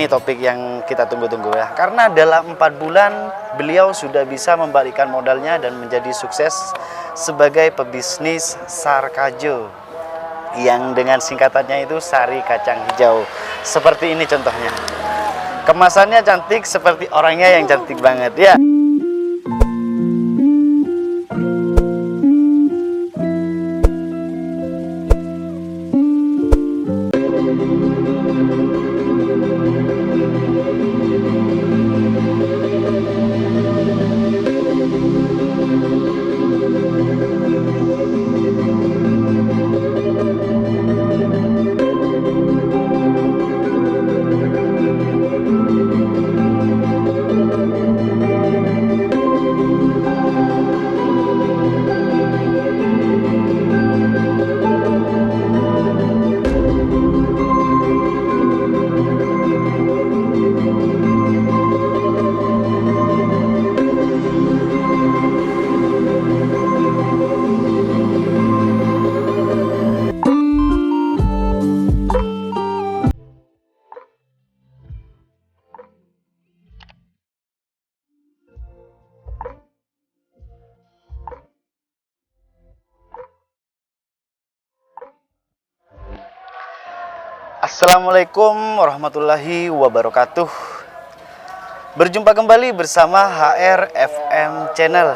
Ini topik yang kita tunggu-tunggu ya. Karena dalam 4 bulan beliau sudah bisa membalikkan modalnya dan menjadi sukses sebagai pebisnis Sarkajo, yang dengan singkatannya itu Sari Kacang Hijau. Seperti ini contohnya. Kemasannya cantik seperti orangnya yang cantik banget ya. Assalamualaikum warahmatullahi wabarakatuh. Berjumpa kembali bersama HRFM Channel.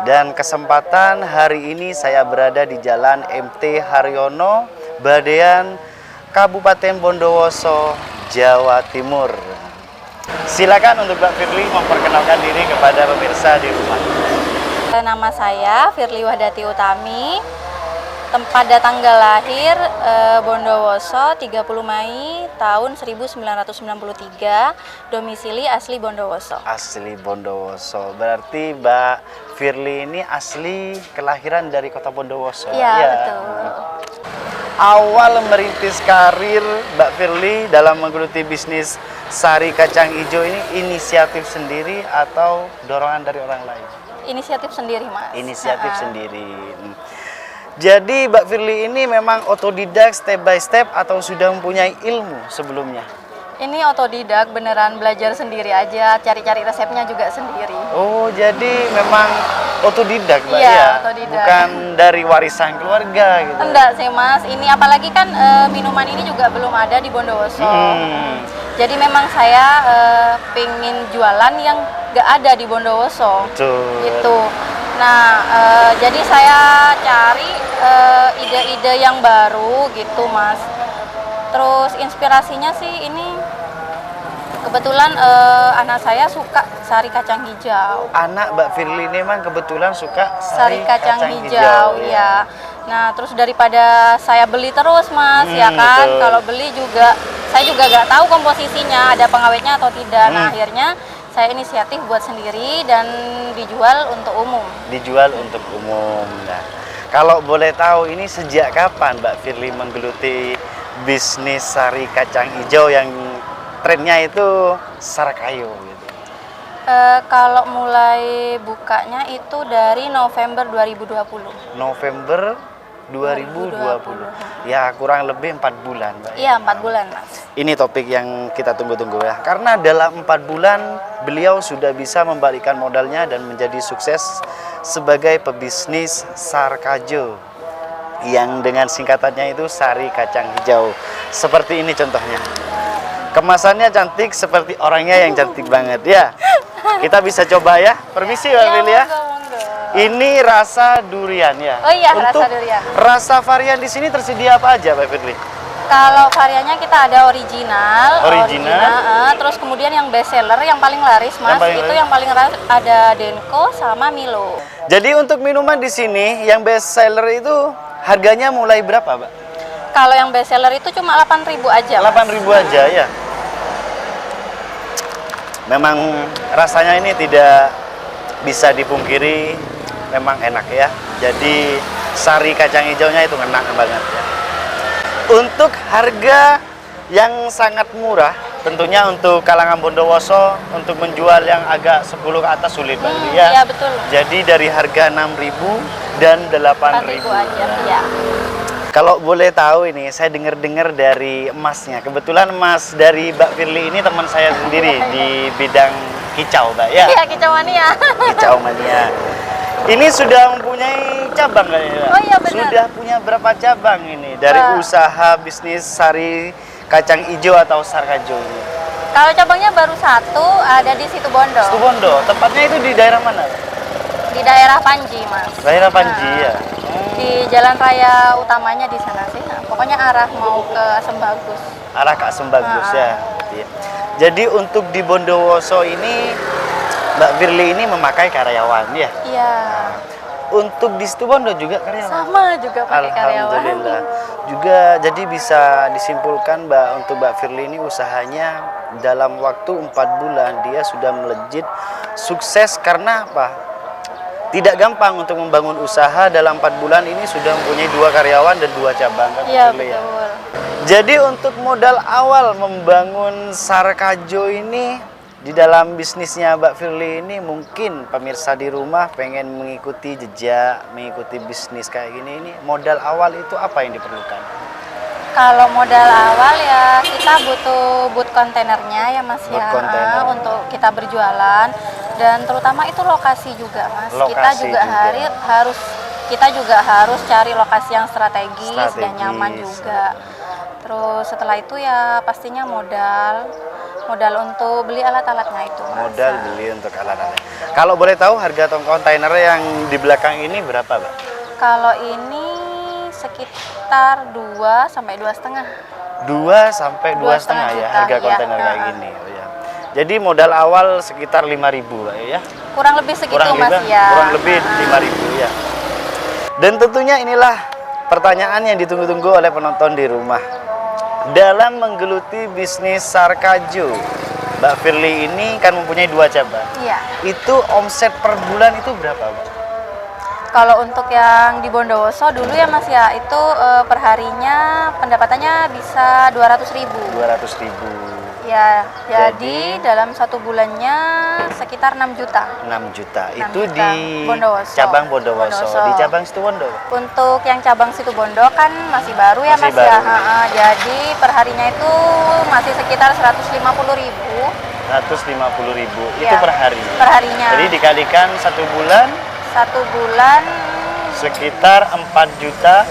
Dan kesempatan hari ini saya berada di Jalan MT Haryono, Badean, Kabupaten Bondowoso, Jawa Timur. Silakan untuk Mbak Firly memperkenalkan diri kepada pemirsa di rumah. Nama saya Firly Wahdati Utami. Pada tanggal lahir Bondowoso 30 Mei tahun 1993, domisili asli Bondowoso. Asli Bondowoso. Berarti Mbak Firly ini asli kelahiran dari kota Bondowoso. Iya, ya, betul. Awal merintis karir Mbak Firly dalam menggeluti bisnis Sari Kacang Hijau ini inisiatif sendiri atau dorongan dari orang lain? Inisiatif sendiri, Mas. Inisiatif sendiri. Jadi Mbak Firly ini memang otodidak step by step atau sudah mempunyai ilmu sebelumnya? Ini otodidak, beneran belajar sendiri aja, cari-cari resepnya juga sendiri. Oh, jadi memang otodidak Mbak? Iya, ya? Otodidak. Bukan dari warisan keluarga gitu? Enggak sih Mas, ini apalagi kan minuman ini juga belum ada di Bondowoso. Jadi memang saya pengen jualan yang gak ada di Bondowoso. Betul. Gitu. Nah, jadi saya cari ide-ide yang baru gitu Mas. Terus inspirasinya sih ini kebetulan anak saya suka Sari Kacang Hijau. Anak Mbak Firly ini memang kebetulan suka Sari Kacang Hijau ya. Nah, terus daripada saya beli terus Mas, ya kan? Betul. Kalau beli juga saya juga nggak tahu komposisinya ada pengawetnya atau tidak. Nah, akhirnya saya inisiatif buat sendiri dan dijual untuk umum. Dijual untuk umum. Nah, kalau boleh tahu ini sejak kapan Mbak Firly menggeluti bisnis Sari Kacang Hijau yang trennya itu Sarkayo gitu? Kalau mulai bukanya itu dari November 2020. November 2020. Ya, kurang lebih 4 bulan Mbak. Iya, 4 bulan Mas. Ini topik yang kita tunggu-tunggu ya. Karena dalam 4 bulan beliau sudah bisa membalikkan modalnya dan menjadi sukses sebagai pebisnis Sarkajo, yang dengan singkatannya itu Sari Kacang Hijau. Seperti ini contohnya. Kemasannya cantik seperti orangnya yang cantik banget ya. Kita bisa coba ya. Permisi Mbak Firly ya. Ini rasa durian ya. Oh iya, Untuk rasa durian. rasa varian di sini tersedia apa aja Mbak Firly? Kalau variannya kita ada original, terus kemudian yang best seller yang paling laris Mas, yang paling laris ada Denko sama Milo. Jadi untuk minuman di sini yang best seller itu harganya mulai berapa, Mbak? Kalau yang best seller itu cuma 8.000 aja. 8.000 aja ya. Memang rasanya ini tidak bisa dipungkiri, memang enak ya. Jadi Sari Kacang Hijaunya itu enak banget ya. Untuk harga yang sangat murah, tentunya untuk kalangan Bondowoso untuk menjual yang agak 10 ke atas sulit banget ya. Iya betul. Jadi dari harga 6.000 dan 8.000 aja ya. Kalau boleh tahu ini, saya dengar-dengar dari emasnya. Kebetulan emas dari Mbak Firly ini teman saya sendiri di bidang kicau, Mbak ya. Iya, kicau mania. Kicau mania. Ini sudah mempunyai cabang kayaknya, Mbak? Oh iya, benar. Sudah punya berapa cabang ini dari usaha bisnis sari kacang hijau atau Sarkajo ini? Kalau cabangnya baru satu, ada di Situbondo. Situbondo, tepatnya itu di daerah mana? Di daerah Panji, Mas. Daerah Panji ya. Di jalan raya utamanya di sana sih. Nah, pokoknya arah mau ke Sembagus. Arah Kak Sembagus ya. Iya. Jadi untuk di Bondowoso ini Mbak Firly ini memakai karyawan ya. Iya. Untuk di Situbondo juga karyawan. Sama juga pakai karyawan. Alhamdulillah. Juga jadi bisa disimpulkan Mbak untuk Mbak Firly ini usahanya dalam waktu 4 bulan dia sudah melejit sukses karena apa? Tidak gampang untuk membangun usaha dalam 4 bulan ini sudah mempunyai 2 karyawan dan 2 cabang kan Iya, Firly, betul. ya? Jadi untuk modal awal membangun Sarkajo ini di dalam bisnisnya Mbak Firly ini mungkin pemirsa di rumah pengen mengikuti jejak, mengikuti bisnis kayak gini ini modal awal itu apa yang diperlukan? Kalau modal awal ya kita butuh boot kontainernya ya Mas Boot ya, kontainer. untuk kita berjualan dan terutama itu lokasi juga Mas. Lokasi Kita juga harus cari lokasi yang strategis dan Strategis. nyaman juga. Terus setelah itu ya pastinya modal untuk beli alat-alatnya itu Mas. Modal beli untuk alat-alat. Kalau boleh tahu harga tong kontainer yang di belakang ini berapa, Mbak? Kalau ini sekitar 2 sampai 2,5. 2 sampai 2,5 ya juta, harga iya. kontainer kayak gini. Oh, ya. Jadi modal awal sekitar 5.000 Mbak ya. Kurang lebih segitu Mas lebih, ya. Kurang lebih 5.000 ya. Dan tentunya inilah pertanyaan yang ditunggu-tunggu oleh penonton di rumah. Dalam menggeluti bisnis Sarkajo, Mbak Firly ini kan mempunyai 2 cabang. Iya. Itu omset per bulan itu berapa, Mbak? Kalau untuk yang di Bondowoso dulu ya Mas ya, itu perharinya pendapatannya bisa 200.000. 200.000. Ya, jadi dalam 1 bulannya sekitar 6 juta. 6 juta. 6 Itu juta. di Bondowoso. cabang Bondowoso. Bondowoso. Di cabang Situbondo. Untuk yang cabang Situbondo kan masih baru ya Masih Mas ya. baru. Jadi perharinya itu masih sekitar 150.000. 150.000 itu Ya, per hari. perharinya. Jadi dikalikan 1 bulan 1 bulan sekitar 4 juta,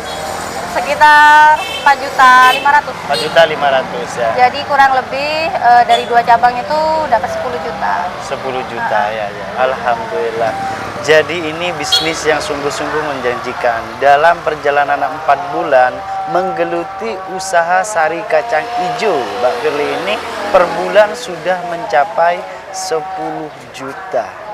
sekitar 4.500.000. 4.500.000 ya. Jadi kurang lebih dari 2 cabang itu dapat 10 juta. 10 juta ya. Alhamdulillah. Jadi ini bisnis yang sungguh-sungguh menjanjikan. Dalam perjalanan 4 bulan menggeluti usaha sari kacang hijau, Mbak Firly ini per bulan sudah mencapai 10 juta.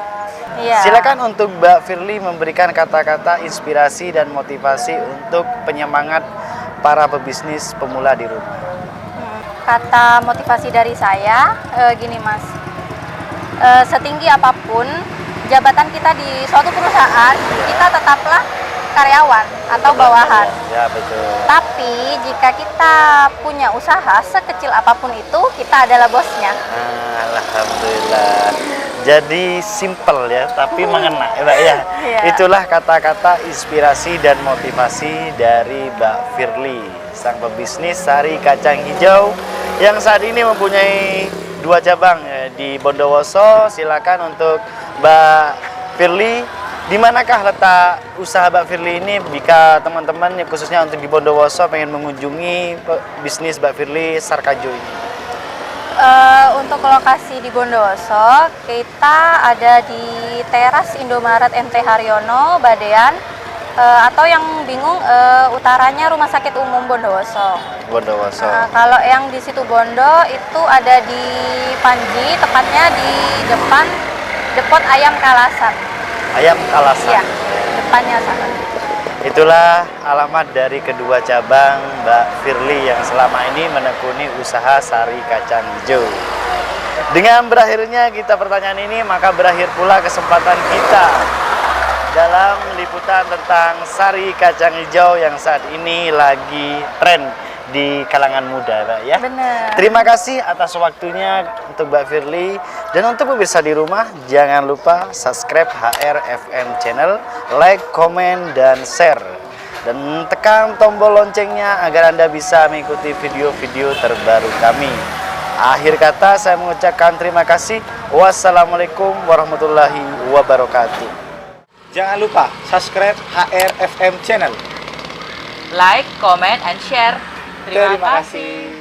Iya. Silakan untuk Mbak Firly memberikan kata-kata inspirasi dan motivasi untuk penyemangat para pebisnis pemula di rumah. Kata motivasi dari saya gini Mas, setinggi apapun jabatan kita di suatu perusahaan, kita tetaplah karyawan atau bawahan. Ya betul. Tapi jika kita punya usaha sekecil apapun itu, kita adalah bosnya. Alhamdulillah. Jadi simple ya, tapi mengena ya, Mbak ya. Iya. Itulah kata-kata inspirasi dan motivasi dari Mbak Firly, sang pebisnis sari kacang hijau yang saat ini mempunyai 2 cabang ya, di Bondowoso. Silakan untuk Mbak Firly, di manakah letak usaha Mbak Firly ini jika teman-teman khususnya untuk di Bondowoso pengen mengunjungi bisnis Mbak Firly Sarkajo ini? Untuk lokasi di Bondowoso, kita ada di teras Indomaret MT Haryono, Badean, atau yang bingung utaranya Rumah Sakit Umum Bondowoso. Bondowoso. Kalau yang di Situbondo itu ada di Panji, tepatnya di depan Depot Ayam Kalasan. Ayam Kalasan. Iya, depannya sana. Itulah alamat dari kedua cabang Mbak Firly yang selama ini menekuni usaha sari kacang hijau. Dengan berakhirnya kita pertanyaan ini, maka berakhir pula kesempatan kita dalam liputan tentang sari kacang hijau yang saat ini lagi tren di kalangan muda, Mbak ya. Benar. Terima kasih atas waktunya untuk Mbak Firly, dan untuk pemirsa di rumah jangan lupa subscribe HRFM channel, like, komen, dan share. dan tekan tombol loncengnya agar Anda bisa mengikuti video-video terbaru kami. Akhir kata saya mengucapkan terima kasih. Wassalamualaikum warahmatullahi wabarakatuh. Jangan lupa subscribe HRFM channel. Like, comment, and share. Terima kasih. kasih.